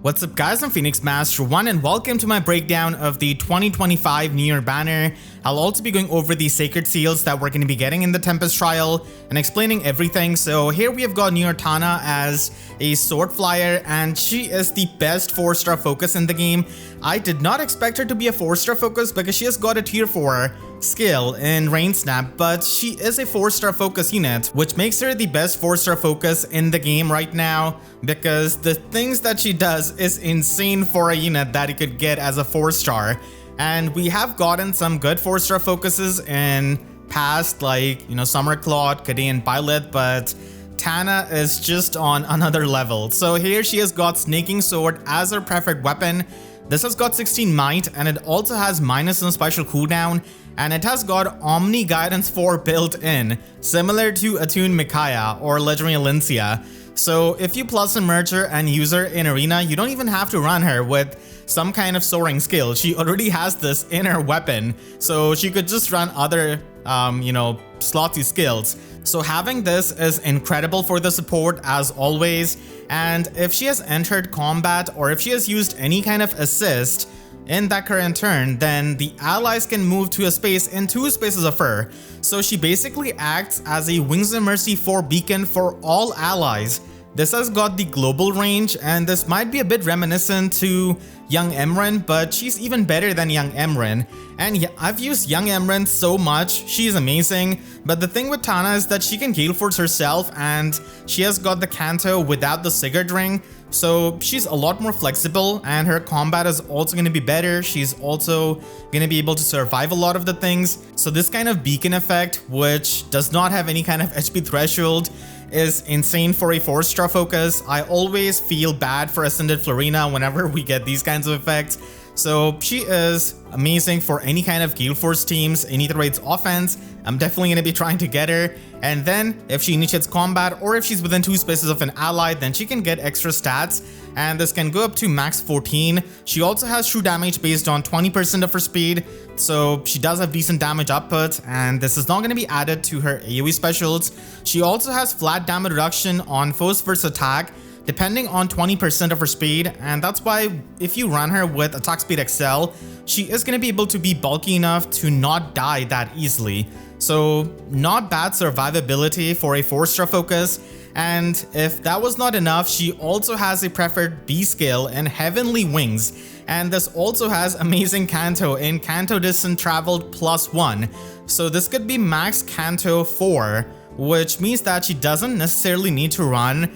What's up guys, I'm Phoenix Master 1 and welcome to my breakdown of the 2025 New Year banner. I'll also be going over the sacred seals that we're going to be getting in the Tempest Trial and explaining everything. So here we have got Year Tana as a sword flyer and she is the best 4-star focus in the game. I did not expect her to be a 4-star focus because she has got a tier 4 skill in Rain Snap, but she is a 4-star focus unit, which makes her the best 4-star focus in the game right now because the things that she does is insane for a unit that you could get as a 4-star. And we have gotten some good 4-star focuses in past, like, Summer Claude, Kade, and Byleth, but Tana is just on another level. So here she has got Snaking Sword as her preferred weapon. This has got 16 might and it also has -1 special cooldown, and it has got Omni Guidance 4 built in, similar to Attune Micaiah or Legendary Alincia. So if you plus and merge her and use her in Arena, you don't even have to run her with some kind of soaring skill. She already has this in her weapon, so she could just run other, slotty skills. So having this is incredible for the support as always, and if she has entered combat or if she has used any kind of assist in that current turn, then the allies can move to a space in 2 spaces of her. So she basically acts as a Wings of Mercy 4 beacon for all allies. This has got the global range, and this might be a bit reminiscent to Young Emran, but she's even better than Young Emran. And yeah, I've used Young Emran so much, she's amazing, but the thing with Tana is that she can Gale Force herself and she has got the Canto without the Sigurd ring, so she's a lot more flexible and her combat is also going to be better. She's also going to be able to survive a lot of the things. So this kind of beacon effect, which does not have any kind of HP threshold, is insane for a 4-star focus. I always feel bad for Ascended Florina whenever we get these kinds of effects. So she is amazing for any kind of Gale Force teams, any raid's offense. I'm definitely going to be trying to get her. And then if she initiates combat or if she's within 2 spaces of an ally, then she can get extra stats. And this can go up to max 14. She also has true damage based on 20% of her speed. So she does have decent damage output, and this is not going to be added to her AoE specials. She also has flat damage reduction on foes first attack, depending on 20% of her speed, and that's why if you run her with Attack Speed XL, she is going to be able to be bulky enough to not die that easily. So not bad survivability for a 4-star focus. And if that was not enough, she also has a preferred B skill in Heavenly Wings, and this also has amazing Canto in Canto Distance Traveled +1. So this could be max Canto 4, which means that she doesn't necessarily need to run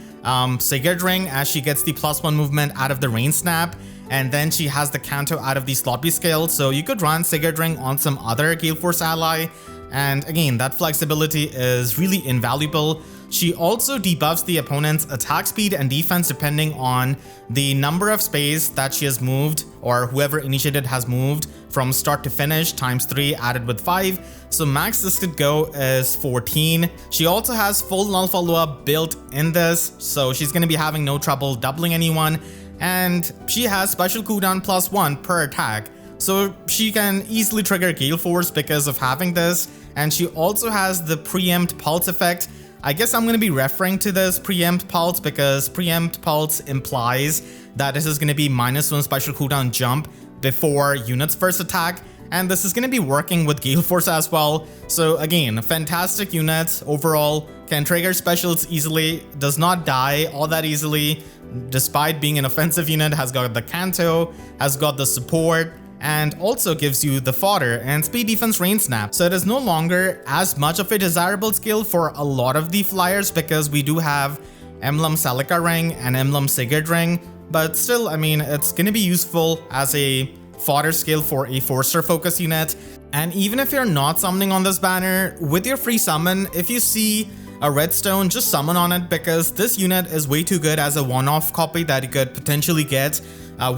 Sigurd Ring, as she gets the +1 movement out of the Rain Snap, and then she has the Canto out of the Slot B skill. So you could run Sigurd Ring on some other Gale Force ally, and again, that flexibility is really invaluable. She also debuffs the opponent's attack speed and defense depending on the number of space that she has moved, or whoever initiated has moved from start to finish ×3 added with 5. So max this could go is 14. She also has full null follow-up built in this, so she's going to be having no trouble doubling anyone. And she has special cooldown +1 per attack, so she can easily trigger Gale Force because of having this. And she also has the Preempt Pulse effect. I guess I'm going to be referring to this Preempt Pulse because Preempt Pulse implies that this is going to be -1 special cooldown jump before unit's first attack, and this is going to be working with Gale Force as well. So again, a fantastic unit overall, can trigger specials easily, does not die all that easily despite being an offensive unit, has got the Canto, has got the support, and also gives you the fodder and speed defense Rain Snap. So it is no longer as much of a desirable skill for a lot of the flyers because we do have Emblem Celica Ring and Emblem Sigurd Ring, but still, I mean, it's going to be useful as a fodder skill for a 4-star focus unit. And even if you're not summoning on this banner, with your free summon, if you see a redstone, just summon on it because this unit is way too good as a one-off copy that you could potentially get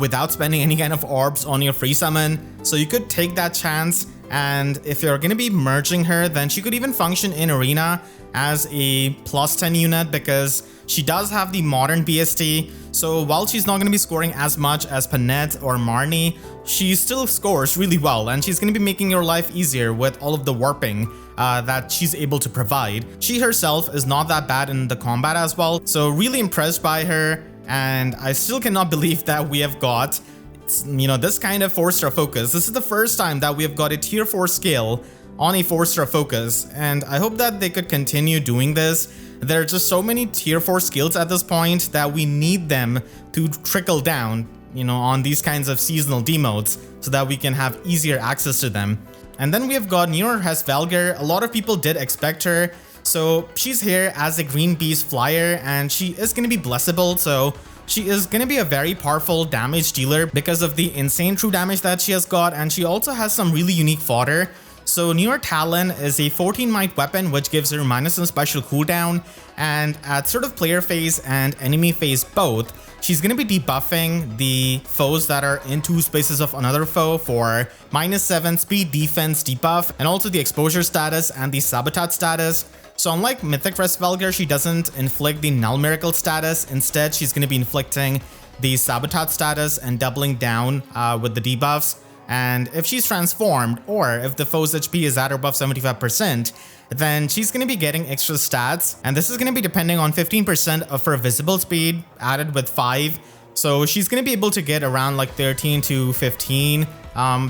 without spending any kind of orbs on your free summon. So you could take that chance, and if you're going to be merging her, then she could even function in Arena as a +10 unit because she does have the modern BST. So while she's not going to be scoring as much as Panette or Marnie, she still scores really well, and she's going to be making your life easier with all of the warping that she's able to provide. She herself is not that bad in the combat as well, so really impressed by her. and I still cannot believe that we have got, this kind of 4-star focus. This is the first time that we have got a tier 4 skill on a 4-star focus, and I hope that they could continue doing this. There are just so many tier 4 skills at this point that we need them to trickle down, on these kinds of seasonal demotes so that we can have easier access to them. And then we have got Year Hresvelgr. A lot of people did expect her. So she's here as a green beast flyer, and she is going to be blessable. So she is going to be a very powerful damage dealer because of the insane true damage that she has got. And she also has some really unique fodder. So Year Tana is a 14 might weapon which gives her -1 special cooldown, and at sort of player phase and enemy phase both, she's going to be debuffing the foes that are in 2 spaces of another foe for -7 speed defense debuff, and also the exposure status and the sabotage status. So unlike Mythic Hresvelgr, she doesn't inflict the null miracle status. Instead, she's going to be inflicting the sabotage status and doubling down with the debuffs. And if she's transformed, or if the foe's HP is at or above 75%, then she's going to be getting extra stats. And this is going to be depending on 15% of her visible speed added with 5. So she's going to be able to get around like 13 to 15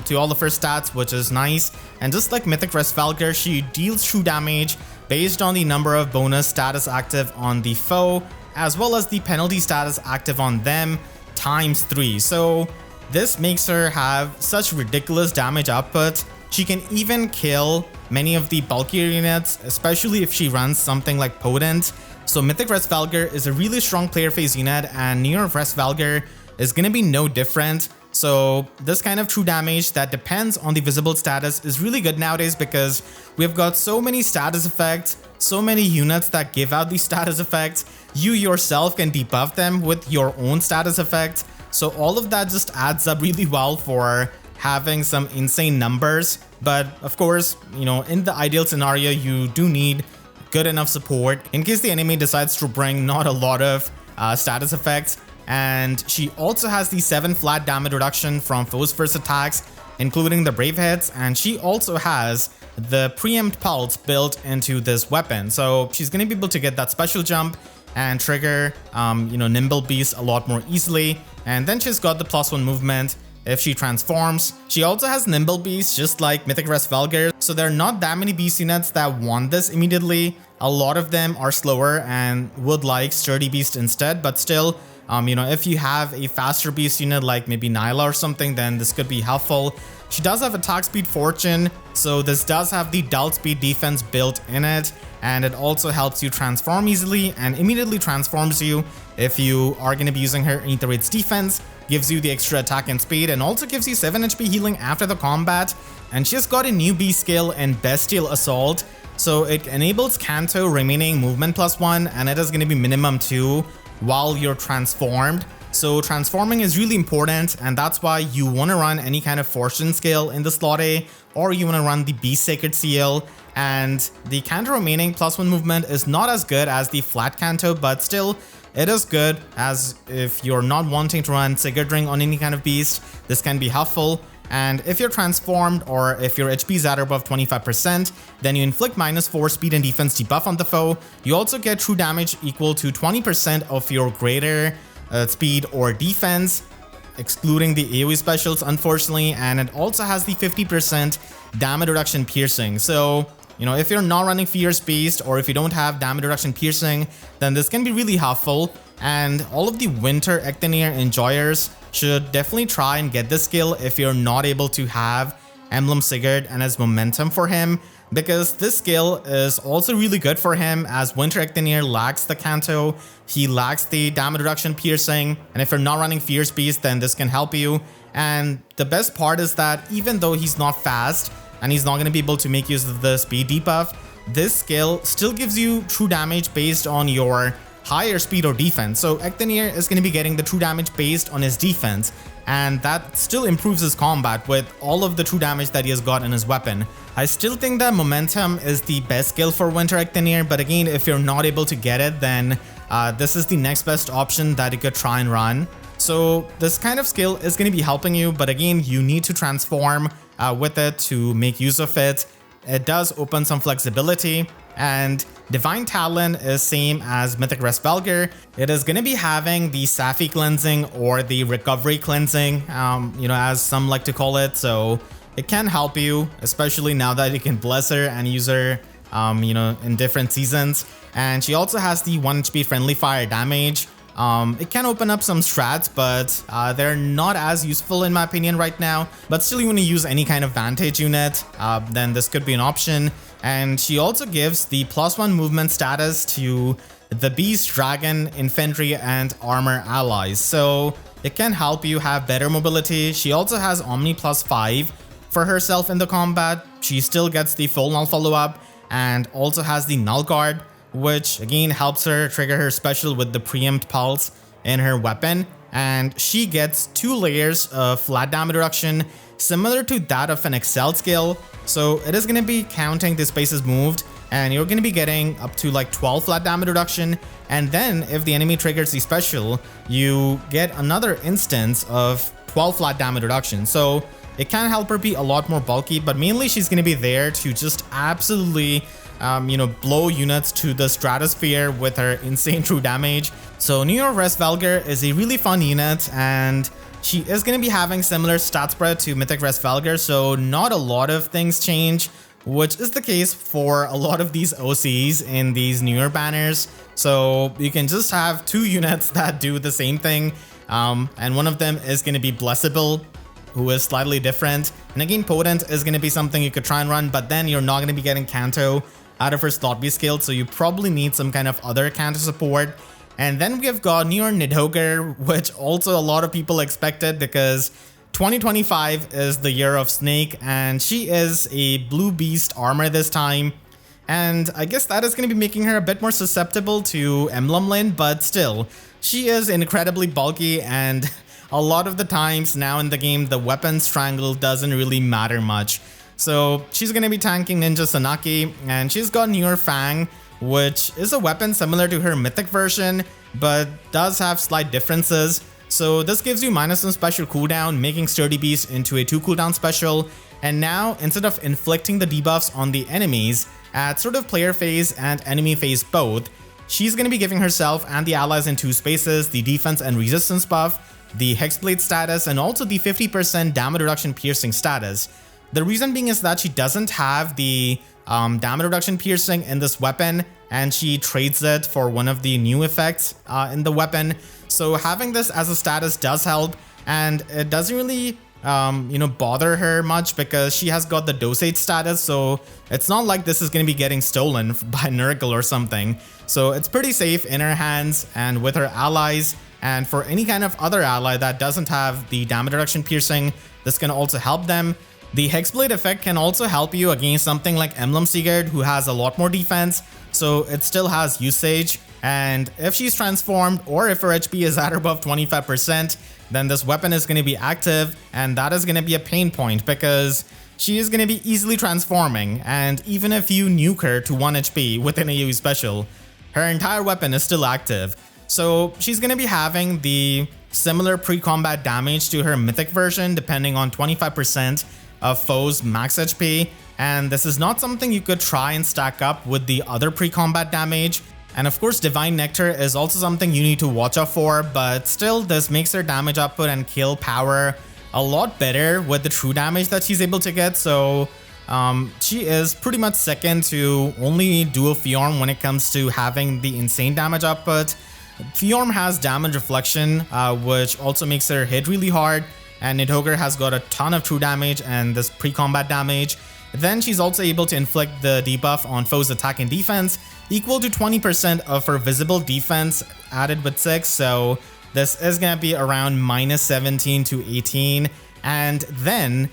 to all of her stats, which is nice. And just like Mythic Hresvelgr, she deals true damage based on the number of bonus status active on the foe, as well as the penalty status active on them ×3. So this makes her have such ridiculous damage output. She can even kill many of the bulkier units, especially if she runs something like Potent. So Mythic Hresvelgr is a really strong player phase unit, and Year Hresvelgr is going to be no different. So this kind of true damage that depends on the visible status is really good nowadays because we've got so many status effects, so many units that give out these status effects. You yourself can debuff them with your own status effects. So all of that just adds up really well for having some insane numbers. But of course, in the ideal scenario, you do need good enough support in case the enemy decides to bring not a lot of status effects. And she also has the 7 flat damage reduction from foes first attacks, including the brave hits. And she also has the preempt pulse built into this weapon. So she's going to be able to get that special jump and trigger, Nimble Beast a lot more easily. And then she's got the +1 movement if she transforms. She also has Nimble Beast, just like Mythic Hresvelgr. So there are not that many beast units that want this immediately. A lot of them are slower and would like Sturdy Beast instead, but still, if you have a faster beast unit like maybe Nyla or something, then this could be helpful. She does have attack speed fortune, so this does have the dull speed defense built in it, and it also helps you transform easily and immediately transforms you if you are going to be using her Ether Raid's defense, gives you the extra attack and speed, and also gives you 7 HP healing after the combat. And she's got a new B skill in Bestial Assault, so it enables Kanto remaining movement +1, and it is going to be minimum 2 while you're transformed. So transforming is really important, and that's why you want to run any kind of fortune skill in the slot A, or you want to run the Beast Sacred Seal. And the Kanto remaining +1 movement is not as good as the flat Kanto, but still it is good, as if you're not wanting to run Sigurd Ring on any kind of beast, this can be helpful. And if you're transformed, or if your HP is at or above 25%, then you inflict -4 speed and defense debuff on the foe. You also get true damage equal to 20% of your greater speed or defense, excluding the AoE specials, unfortunately. And it also has the 50% damage reduction piercing. So, if you're not running Fierce Beast, or if you don't have damage reduction piercing, then this can be really helpful. And all of the Winter Ecthenir enjoyers should definitely try and get this skill if you're not able to have Emblem Sigurd and his momentum for him, because this skill is also really good for him, as Winter Ecthenir lacks the Kanto, he lacks the damage reduction piercing, and if you're not running Fierce Beast, then this can help you. And the best part is that even though he's not fast and he's not going to be able to make use of the speed debuff, this skill still gives you true damage based on your higher speed or defense. So Ecthenir is going to be getting the true damage based on his defense, and that still improves his combat with all of the true damage that he has got in his weapon. I still think that momentum is the best skill for Winter Ecthenir, but again, if you're not able to get it, then this is the next best option that you could try and run. So this kind of skill is going to be helping you, but again, you need to transform with it to make use of it. It does open some flexibility, and Divine Talon is same as Mythic Hresvelgr. It is going to be having the Sapphire cleansing or the recovery cleansing, as some like to call it. So it can help you, especially now that you can bless her and use her, in different seasons. And she also has the 1 HP friendly fire damage. It can open up some strats, but they're not as useful in my opinion right now. But still, you want to use any kind of Vantage unit, then this could be an option. And she also gives the +1 movement status to the Beast, Dragon, Infantry, and Armor allies. So it can help you have better mobility. She also has Omni +5 for herself in the combat. She still gets the full null follow-up and also has the Null Guard, which again helps her trigger her special with the Preempt Pulse in her weapon. And she gets 2 layers of flat damage reduction, similar to that of an Excel skill. So it is going to be counting the spaces moved, and you're going to be getting up to like 12 flat damage reduction. And then if the enemy triggers the special, you get another instance of 12 flat damage reduction. So it can help her be a lot more bulky, but mainly she's going to be there to just absolutely blow units to the stratosphere with her insane true damage. So Year Hresvelgr is a really fun unit, and she is going to be having similar stat spread to Mythic Hresvelgr, so not a lot of things change, which is the case for a lot of these OCs in these newer banners. So you can just have 2 units that do the same thing, and one of them is going to be Blessable, who is slightly different. And again, Potent is going to be something you could try and run, but then you're not going to be getting Canto out of her slot B skill, so you probably need some kind of other Canto support. And then we have got Year Nidhoggr, which also a lot of people expected because 2025 is the year of Snake, and she is a blue beast armor this time. And I guess that is going to be making her a bit more susceptible to Emblem Lane, but still, she is incredibly bulky, and a lot of the times now in the game, the weapon strangle doesn't really matter much. So she's going to be tanking Ninja Sanaki, and she's got Year Fang, which is a weapon similar to her mythic version, but does have slight differences. So this gives you -1 special cooldown, making Sturdy Beast into a 2 cooldown special. And now, instead of inflicting the debuffs on the enemies at sort of player phase and enemy phase both, she's going to be giving herself and the allies in 2 spaces the defense and resistance buff, the Hexblade status, and also the 50% damage reduction piercing status. The reason being is that she doesn't have the damage reduction piercing in this weapon, and she trades it for one of the new effects in the weapon. So having this as a status does help, and it doesn't really bother her much because she has got the dosage status, so it's not like this is going to be getting stolen by Nurgle or something. So it's pretty safe in her hands and with her allies, and for any kind of other ally that doesn't have the damage reduction piercing, this can also help them. The Hexblade effect can also help you against something like Emblem Heroes, who has a lot more defense, so it still has usage. And if she's transformed, or if her HP is at or above 25%, then this weapon is going to be active, and that is going to be a pain point because she is going to be easily transforming, and even if you nuke her to 1 HP with an AoE special, her entire weapon is still active. So she's going to be having the similar pre-combat damage to her mythic version, depending on 25% of foes' max HP, and this is not something you could try and stack up with the other pre-combat damage. And of course, Divine Nectar is also something you need to watch out for, but still, this makes her damage output and kill power a lot better with the true damage that she's able to get. So she is pretty much second to only Dual Fjorm when it comes to having the insane damage output. Fjorm has damage reflection, which also makes her hit really hard, and Nidhoggr has got a ton of true damage and this pre-combat damage. Then she's also able to inflict the debuff on foes' attack and defense, equal to 20% of her visible defense added with 6, so this is going to be around -17 to 18. And then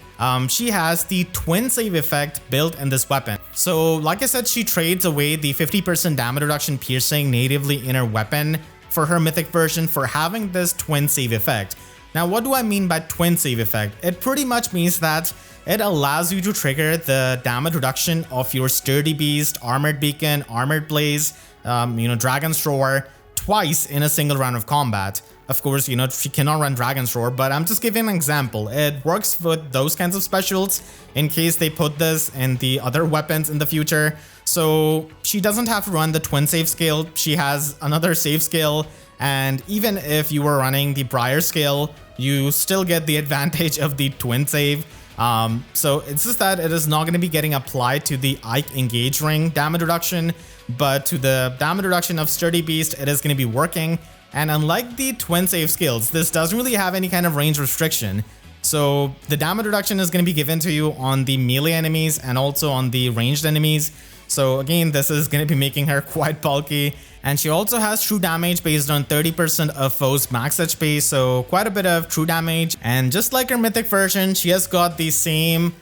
she has the twin save effect built in this weapon. So like I said, she trades away the 50% damage reduction piercing natively in her weapon for her mythic version for having this twin save effect. Now, what do I mean by twin save effect? It pretty much means that it allows you to trigger the damage reduction of your Sturdy Beast, Armored Beacon, Armored Blaze, Dragon's Roar twice in a single round of combat. Of course, she cannot run Dragon's Roar, but I'm just giving an example. It works with those kinds of specials in case they put this in the other weapons in the future. So she doesn't have to run the twin save skill. She has another save skill. And even if you were running the Briar skill, you still get the advantage of the twin save. So it's just that it is not going to be getting applied to the Ike Engage Ring damage reduction, but to the damage reduction of Sturdy Beast, it is going to be working. And unlike the twin save skills, this doesn't really have any kind of range restriction. So the damage reduction is going to be given to you on the melee enemies and also on the ranged enemies. So again, this is going to be making her quite bulky. And she also has true damage based on 30% of foes max HP, so quite a bit of true damage. And just like her mythic version, she has got the same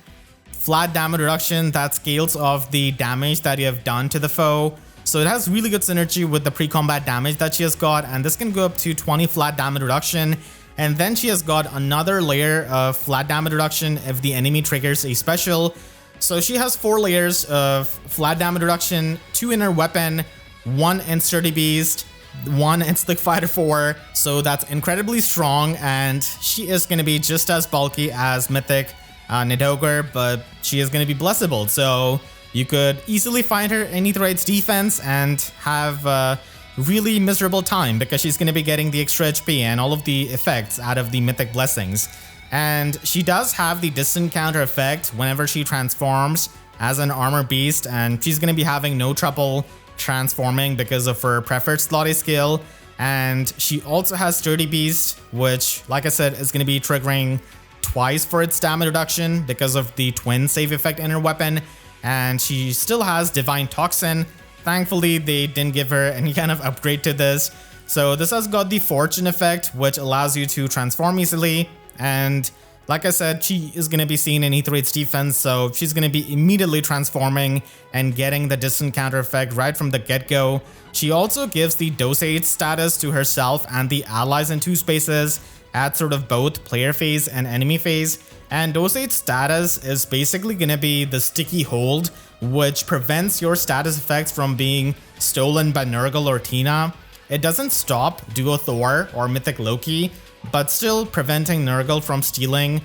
flat damage reduction that scales off the damage that you have done to the foe. So it has really good synergy with the pre-combat damage that she has got, and this can go up to 20 flat damage reduction. And then she has got another layer of flat damage reduction if the enemy triggers a special. So she has 4 layers of flat damage reduction, 2 in her weapon, 1 in Sturdy Beast, 1 in Slick Fighter 4. So that's incredibly strong, and she is going to be just as bulky as Mythic Nidhoggr, but she is going to be blessable. So you could easily find her in Aetheryte's defense and have a really miserable time because she's going to be getting the extra HP and all of the effects out of the Mythic Blessings. And she does have the distant counter effect whenever she transforms as an armor beast, and she's going to be having no trouble transforming because of her preferred slotty skill. And she also has Sturdy Beast, which, like I said, is going to be triggering twice for its damage reduction because of the twin save effect in her weapon. And she still has Divine Toxin. Thankfully, they didn't give her any kind of upgrade to this. So this has got the Fortune effect, which allows you to transform easily. And like I said, she is going to be seen in Aetheryte's defense, so she's going to be immediately transforming and getting the distant counter effect right from the get-go. She also gives the Dosage status to herself and the allies in 2 spaces at sort of both player phase and enemy phase. And Dosage status is basically going to be the sticky hold, which prevents your status effects from being stolen by Nurgle or Tina. It doesn't stop Duo Thor or Mythic Loki, but still preventing Nurgle from stealing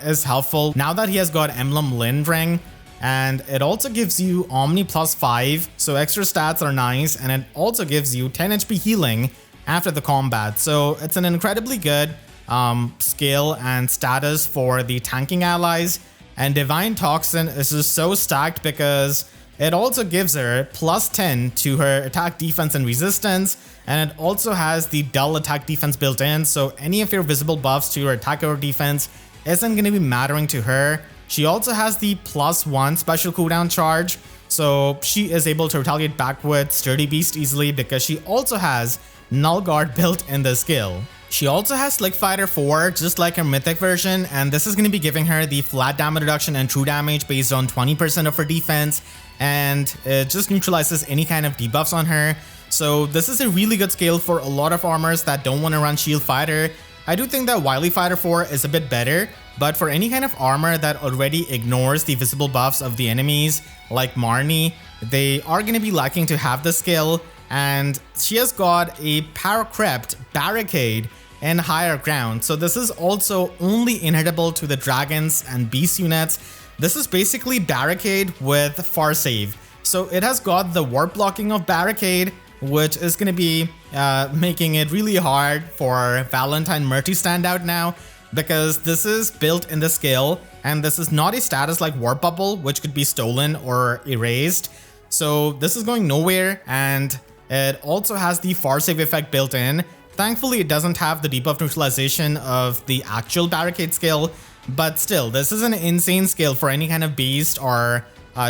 is helpful now that he has got Emblem Ring. And it also gives you Omni +5, so extra stats are nice, and it also gives you 10 HP healing after the combat. So it's an incredibly good skill and status for the tanking allies. And Divine Toxin is just so stacked because it also gives her +10 to her attack, defense, and resistance, and it also has the dull attack defense built in, so any of your visible buffs to your attack or defense isn't going to be mattering to her. She also has the +1 special cooldown charge, so she is able to retaliate back with Sturdy Beast easily because she also has Null Guard built in the skill. She also has Slick Fighter 4, just like her Mythic version, and this is going to be giving her the flat damage reduction and true damage based on 20% of her defense, and it just neutralizes any kind of debuffs on her. So this is a really good skill for a lot of armors that don't want to run Shield Fighter. I do think that Wily Fighter 4 is a bit better, but for any kind of armor that already ignores the visible buffs of the enemies, like Marnie, they are going to be lacking to have the skill. And she has got a Paracrept Barricade in higher ground, so this is also only inhibitable to the dragons and beast units. This is basically Barricade with Far Save. So it has got the warp blocking of Barricade, which is going to be making it really hard for Valentine Mer to stand out now, because this is built in the skill, and this is not a status like Warp Bubble, which could be stolen or erased. So this is going nowhere, and it also has the Far Save effect built in. Thankfully, it doesn't have the debuff neutralization of the actual Barricade skill, but still, this is an insane skill for any kind of beast or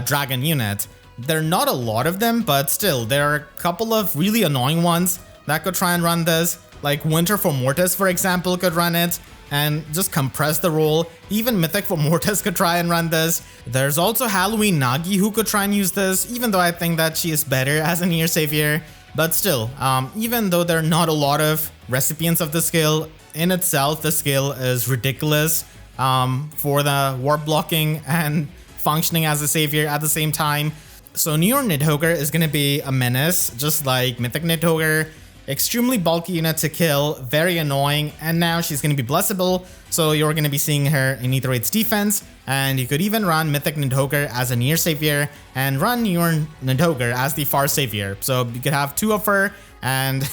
dragon unit. There are not a lot of them, but still, there are a couple of really annoying ones that could try and run this, like Winter for Mortis, for example, could run it and just compress the roll. Even Mythic for Mortis could try and run this. There's also Halloween Nagi who could try and use this, even though I think that she is better as an Year Savior. But still, even though there are not a lot of recipients of the skill, in itself, the skill is ridiculous for the warp blocking and functioning as a savior at the same time. So Year Nidhoggr is going to be a menace, just like Mythic Nidhoggr. extremely bulky unit to kill, very annoying, and now she's going to be blessable, so you're going to be seeing her in either its defense, and you could even run Mythic Nidhoggr as a near savior and run Year Nidhoggr as the far savior. So you could have two of her and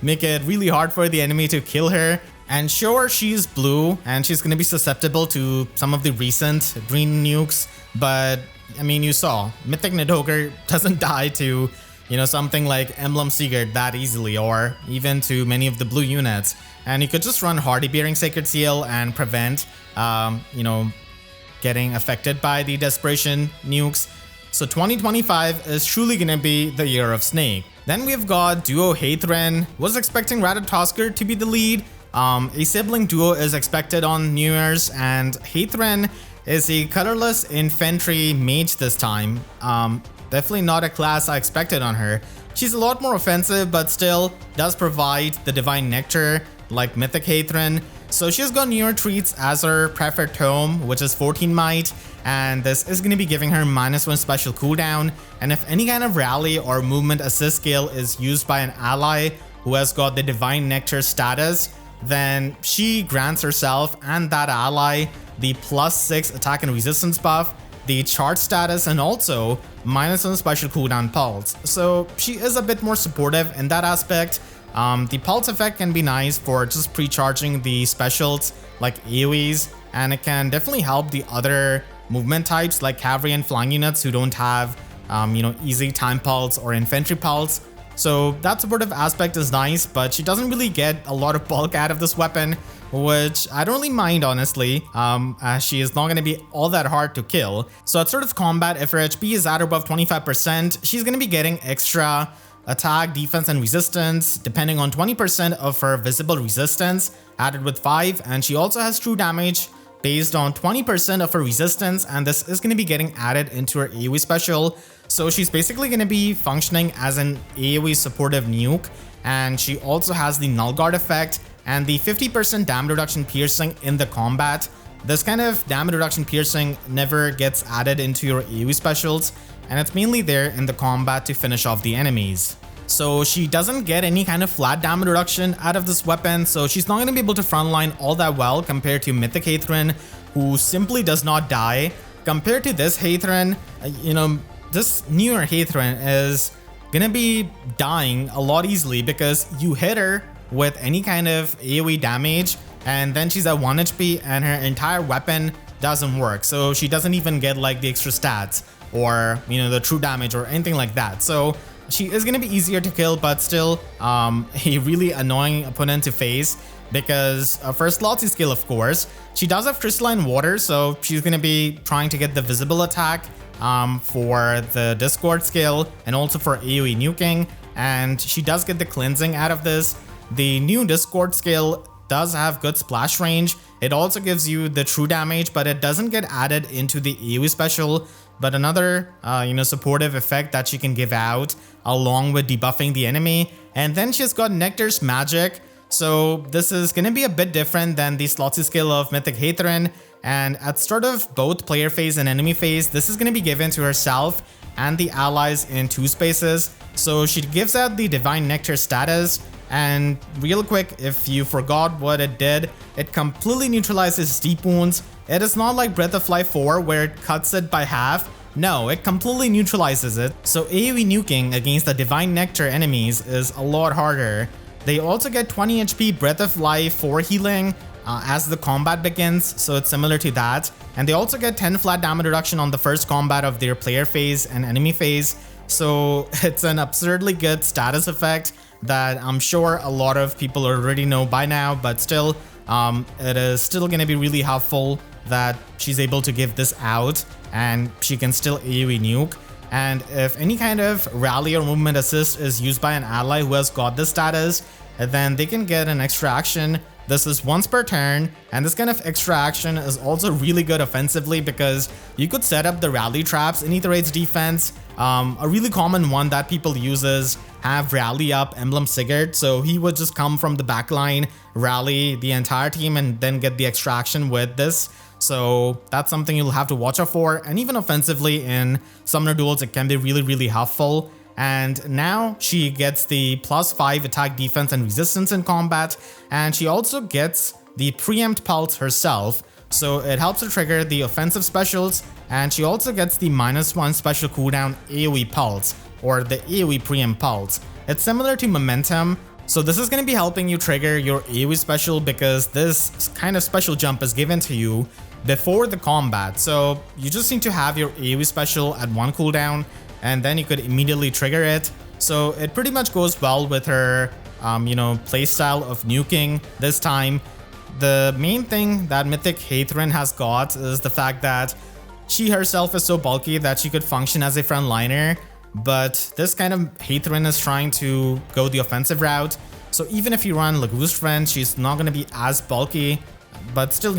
make it really hard for the enemy to kill her. And sure, she's blue and she's going to be susceptible to some of the recent green nukes, but I mean, you saw Mythic Nidhoggr doesn't die to, you know, something like Emblem Heroes that easily, or even to many of the blue units. And you could just run Hardy Bearing Sacred Seal and prevent, you know, getting affected by the Desperation nukes. So 2025 is truly gonna be the year of Snake. Then we've got Duo Heidrun. Was expecting Ratatoskr to be the lead. A sibling duo is expected on New Year's, and Heidrun is a colorless infantry mage this time. Definitely not a class I expected on her. She's a lot more offensive, but still does provide the Divine Nectar like Mythic Heidrun. So she's got New Year Treats as her preferred tome, which is 14 might, and this is going to be giving her -1 special cooldown. And if any kind of rally or movement assist skill is used by an ally who has got the Divine Nectar status, then she grants herself and that ally the +6 attack and resistance buff, the charge status, and also -1 special cooldown pulse. So she is a bit more supportive in that aspect. The pulse effect can be nice for just pre-charging the specials like AoEs, and it can definitely help the other movement types like cavalry and flying units who don't have, you know, easy time pulse or infantry pulse. So that supportive aspect is nice, but she doesn't really get a lot of bulk out of this weapon, which I don't really mind, honestly, as she is not going to be all that hard to kill. So at sort of combat, if her HP is at or above 25%, she's going to be getting extra attack, defense, and resistance, depending on 20% of her visible resistance added with 5, and she also has true damage based on 20% of her resistance, and this is going to be getting added into her AoE special. So she's basically going to be functioning as an AoE supportive nuke, and she also has the Null Guard effect and the 50% damage reduction piercing in the combat. This kind of damage reduction piercing never gets added into your AoE specials, and it's mainly there in the combat to finish off the enemies. So she doesn't get any kind of flat damage reduction out of this weapon, so she's not going to be able to frontline all that well compared to Mythic Heidrun, who simply does not die. Compared to this Heidrun, you know, this newer Heidrun is gonna be dying a lot easily because you hit her with any kind of AoE damage and then she's at 1 HP and her entire weapon doesn't work. So she doesn't even get like the extra stats or, you know, the true damage or anything like that. So she is gonna be easier to kill, but still a really annoying opponent to face because for Slothy skill, of course, she does have Crystalline Water, so she's gonna be trying to get the visible attack for the Discord skill and also for AoE nuking, and she does get the cleansing out of this. The new Discord skill does have good splash range. It also gives you the true damage, but it doesn't get added into the AoE special. But another, you know, supportive effect that she can give out along with debuffing the enemy. And then she's got Nectar's Magic. So this is going to be a bit different than the Slothy skill of Mythic Heidrun. And at sort of both player phase and enemy phase, this is going to be given to herself and the allies in 2 spaces. So she gives out the Divine Nectar status. And real quick, if you forgot what it did, it completely neutralizes deep wounds. It is not like Breath of Life 4 where it cuts it by half. No, it completely neutralizes it. So AoE nuking against the Divine Nectar enemies is a lot harder. They also get 20 HP Breath of Life 4 healing as the combat begins, so it's similar to that. And they also get 10 flat damage reduction on the first combat of their player phase and enemy phase. So it's an absurdly good status effect that I'm sure a lot of people already know by now, but still, it is still going to be really helpful that she's able to give this out and she can still AoE nuke. And if any kind of rally or movement assist is used by an ally who has got this status, then they can get an extra action. This is once per turn, and this kind of extra action is also really good offensively because you could set up the rally traps in either its defense. A really common one that people use is have rally up Emblem Heroes, so he would just come from the back line, rally the entire team, and then get the extra action with this. So that's something you'll have to watch out for, and even offensively in summoner duels, it can be really, really helpful. and now she gets the +5 attack, defense, and resistance in combat, and she also gets the Preempt Pulse herself, so it helps her trigger the offensive specials, and she also gets the -1 special cooldown AoE Pulse, or the AoE Preempt Pulse. It's similar to Momentum, so this is going to be helping you trigger your AoE special because this kind of special jump is given to you before the combat, so you just need to have your AoE special at 1 cooldown, and then you could immediately trigger it. So it pretty much goes well with her, playstyle of nuking this time. The main thing that Mythic Heidrun has got is the fact that she herself is so bulky that she could function as a frontliner, but this kind of Heidrun is trying to go the offensive route. So even if you run Lagoost Friend, she's not going to be as bulky, but still,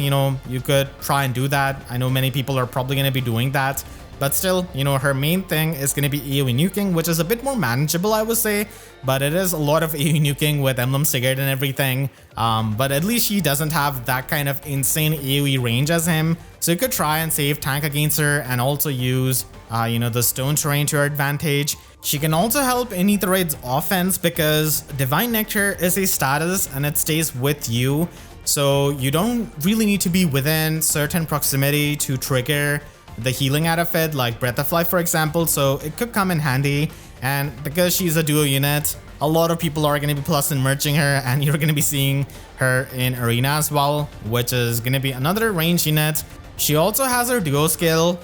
you could try and do that. I know many people are probably going to be doing that, but still, her main thing is going to be AoE nuking, which is a bit more manageable, I would say, but it is a lot of AoE nuking with Emblem Heroes and everything, but at least she doesn't have that kind of insane AoE range as him, so you could try and save tank against her and also use, the stone terrain to her advantage. She can also help in Aetheroid's offense because Divine Nectar is a status and it stays with you, so you don't really need to be within certain proximity to trigger the healing out of it, like Breath of Life for example, so it could come in handy. And because she's a duo unit, a lot of people are going to be plus and merging her, and you're going to be seeing her in Arena as well, which is going to be another range unit. She also has her duo skill,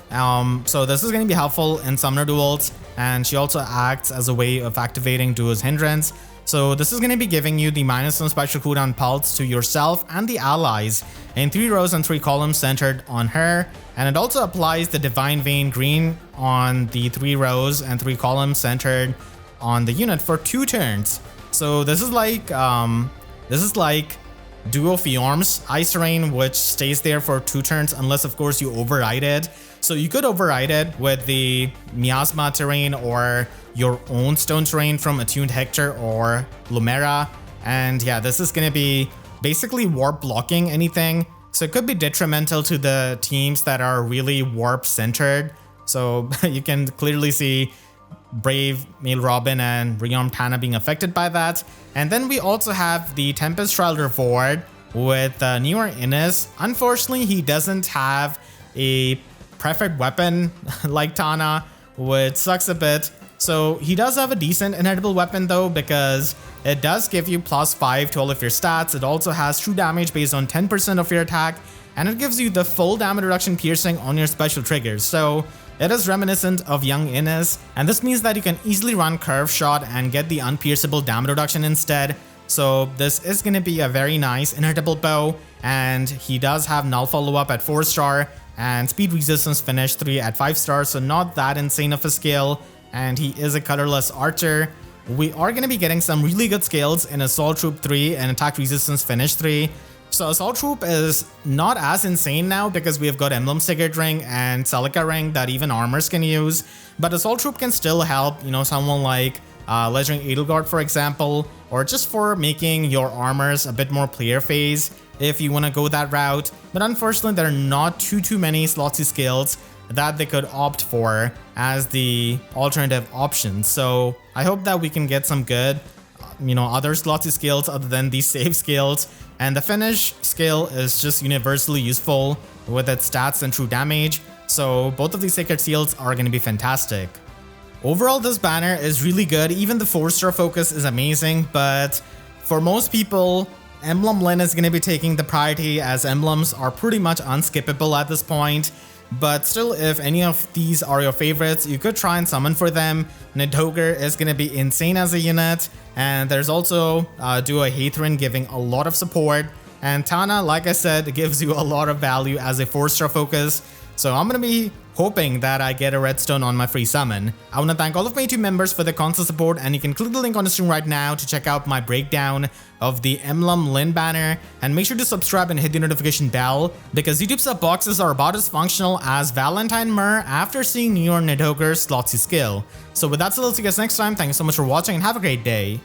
so this is going to be helpful in summoner duels, and she also acts as a way of activating duo's hindrance. So this is going to be giving you the -1 special cooldown pulse to yourself and the allies in 3 rows and 3 columns centered on her. And it also applies the Divine Vein green on the 3 rows and 3 columns centered on the unit for 2 turns. So this is like Duo Fjorm's Ice Rain, which stays there for 2 turns unless of course you override it. So you could override it with the Miasma terrain or your own stone terrain from Attuned Hector or Lumera. And yeah, this is going to be basically warp blocking anything. So it could be detrimental to the teams that are really warp centered. So you can clearly see Brave, Male Robin, and Year Tana being affected by that. And then we also have the Tempest Trial reward with newer Innis. Unfortunately, he doesn't have a preferred weapon like Tana, which sucks a bit. So he does have a decent inedible weapon though, because it does give you +5 to all of your stats. It also has true damage based on 10% of your attack, and it gives you the full damage reduction piercing on your special triggers. So it is reminiscent of young Innis, and this means that you can easily run Curve Shot and get the unpierceable damage reduction instead. So this is going to be a very nice inedible bow, and he does have null follow-up at 4-star and speed resistance finish 3 at 5-star, so not that insane of a skill, and he is a colorless archer. We are going to be getting some really good skills in Assault Troop 3 and Attack Resistance Finish 3. So Assault Troop is not as insane now because we have got Emblem Heroes ring and Celica ring that even armors can use, but Assault Troop can still help, someone like Legendary Edelgard for example, or just for making your armors a bit more player phase if you want to go that route. But unfortunately there are not too many slotsy skills that they could opt for as the alternative options. So I hope that we can get some good, other slotsy skills other than these save skills. And the finish skill is just universally useful with its stats and true damage. So both of these sacred seals are going to be fantastic. Overall, this banner is really good. Even the 4-star focus is amazing, but for most people, Emblem Lyn is going to be taking the priority as emblems are pretty much unskippable at this point. But still, if any of these are your favorites, you could try and summon for them. Nidhoggr is going to be insane as a unit, and there's also Duo Heidrun giving a lot of support, and Tana, like I said, gives you a lot of value as a 4-star focus. So I'm going to be hoping that I get a redstone on my free summon. I want to thank all of my YouTube members for their constant support, and you can click the link on the screen right now to check out my breakdown of the Emblem Lyn banner, and make sure to subscribe and hit the notification bell because YouTube sub boxes are about as functional as Valentine Myrrh after seeing Year Nidhoggr's slotsy skill. So with that said, I'll see you guys next time. Thank you so much for watching and have a great day.